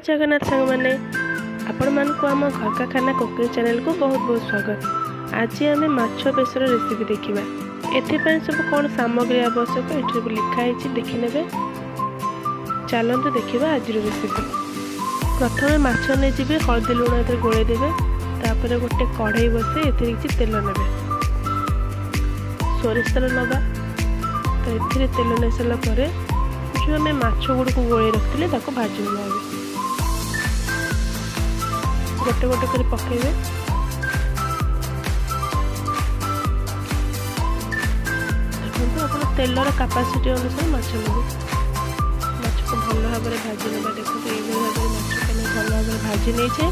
जगन्नाथ सांग मैंने आपण मान को आम घर का खाना कुकिंग चैनल को बहुत बहुत स्वागत। आज आम माछ बेसर रेसिपी देखा। एथपाई सब कौन सामग्री आवश्यक ये लिखाई देखने चलते देखा आज रेसिपी। प्रथम माछ नहीं जी हलदी लुण ए गोलदेवे तापर गोटे कढ़ई बसे ए तेल ने सोरिष तेल नवा तो ये तेल नहीं सारापर जो आम माछ गुड़ को गोल रखते भाजी ना गोटे गोटे कर पकेबे। देखो आप तेलर कैपेसिटी अनुसार माछ नेबे माछ को भल भाव में भाजी ना। देखो ये भाव में माछ को भल भाव में भाजी नहीं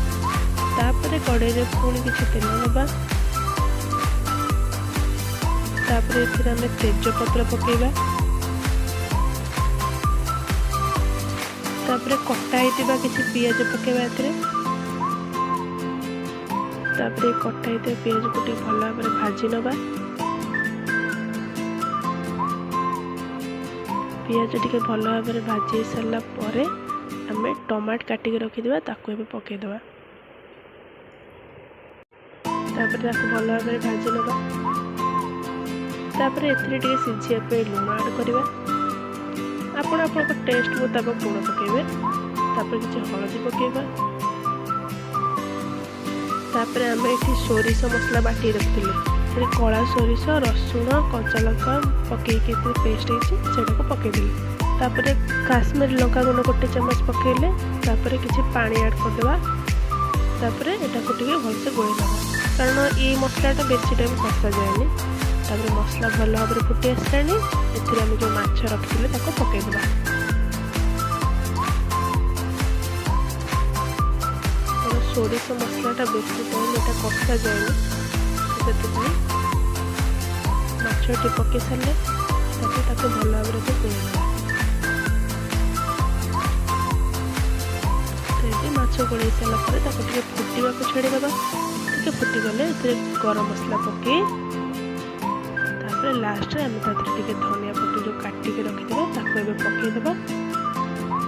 तापर कड़े पुणी किसी तेल ना तापर आम तेजपत्र पकेबा तापर कटा होता किसी पियाज पकेबा तापर कटा होता पियाज को भल भाव में भाजी नवा। पियाज टी भल भाव में भाजी सारा पर आम टमाट काटिक रखीदा ताको पकईदे तापर भल भाव में भाजी नवा। तापर ए सीझे लुण आड करवा आपण टेस्ट मुताबिक लुण पकेबे तापर किसी हलदी पकेबा तापर आम ये सोरिष मसला बाटी रखते कला सोरिष रसुण कच्चा लंका पकईकि पेस्ट होता पकईदेली तापर काश्मीरी लंका गुण गोटे चम्मच पकईले तापर किसी पानी ऐड करदेवा तापर एटाको भलसे गोल दबा कारण ये मसलाटा बेसी टाइम कषा जाए। तापर मसला भल भाव में फुटी आसानी एम जो माछ रखी पकईदे सोरिष मसलाटा बेसी टाइम यहाँ कषा जाए से माछटी पकई सारे भल भाव में गोलदेवा। तो माछ गोल सारापर फुटा छाड़ीदे फुटीगले गरम मसला पकई लास्ट आम टे धनिया पत्र जो काटिक रखिदे ताको पकईदे।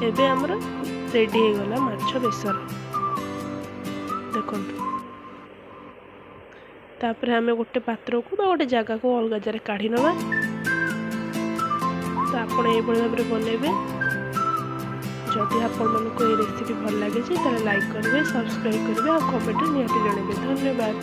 एबे आमर रेडी हो गला माछ बेसर देखो। तापर आम गोटे पात्र को गोटे जगह को अलग जगह काढ़ी नवा। तो आप भाव में बनइबे। जदि आपण मानक ये रेसिपी भल लगे लाइक करेंगे सब्सक्राइब करेंगे और कमेंट निहाती जनइबे। धन्यवाद।